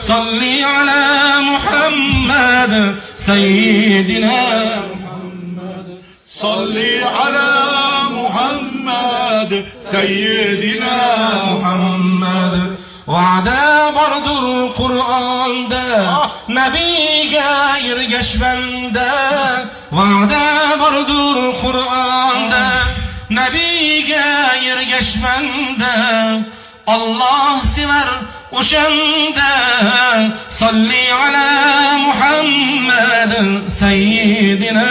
صلي على محمد سيدنا محمد صلي على محمد سيدنا محمد Va'da bordur Qur'onda Nabiga ergash banda Va'da bordur Qur'onda Nabiga ergash banda Allah sevar o'shanda Salli ala Muhammad sayyidina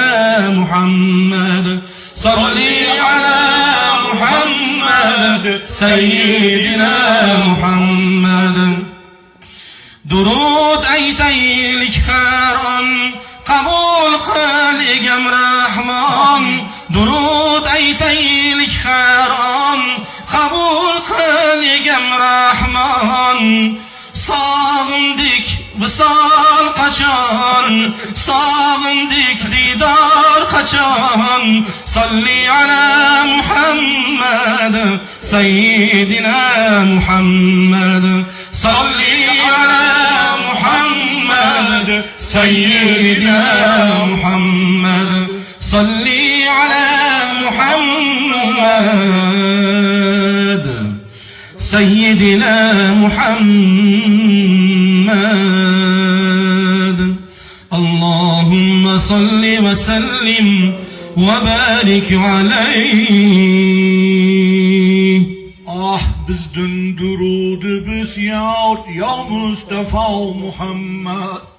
Muhammad Salli ala Muhammad sayyidina Muhammad Durud aytaylik har on qabul qiligam Rahmon Durud aytaylik har on qabul qiligam Rahmon Sog'indik visol qachon Sog'indik didor qachon Salli ala Muhammad sayyidina Muhammad Salli ala Muhammad sayyidina Muhammad Salli ala Muhammad سيدنا محمد اللهم صل وسلم وبارك عليه bizden durud besyar ya Mustafa Muhammed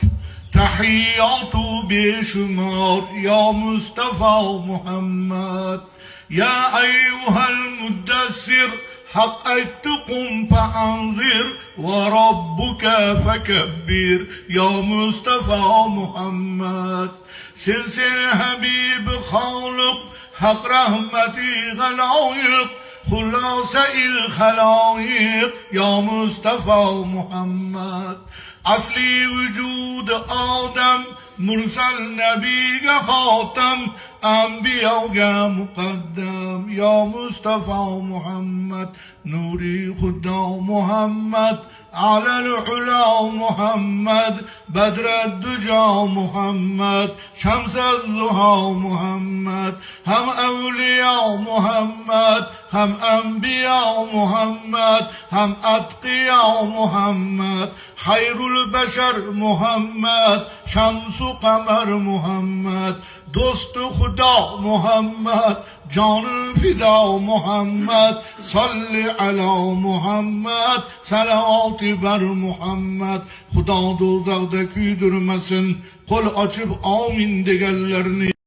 Tahiyyatu beşumar ya Mustafa Muhammed Ya eyyuhel muddessir حق تقم فأنذر وربك فكبر يا مصطفى محمد سلسل حبيب خالق حق رحمتي غلايق خلاصة الخلايق يا مصطفى محمد أصلي وجود آدم مرسل نبي خاتم أنبياء مقدم يا مصطفى محمد نوري خدا محمد على العلا محمد بدر الدجى محمد شمس الضحى محمد هم أولياء محمد هم أنبياء محمد هم أتقياء محمد خير البشر محمد شمس قمر محمد دوست خدا محمد جان فدا محمد صل على محمد صلوات بر محمد خدا دوزخda kuydirmesin kol açıp amin degenlerini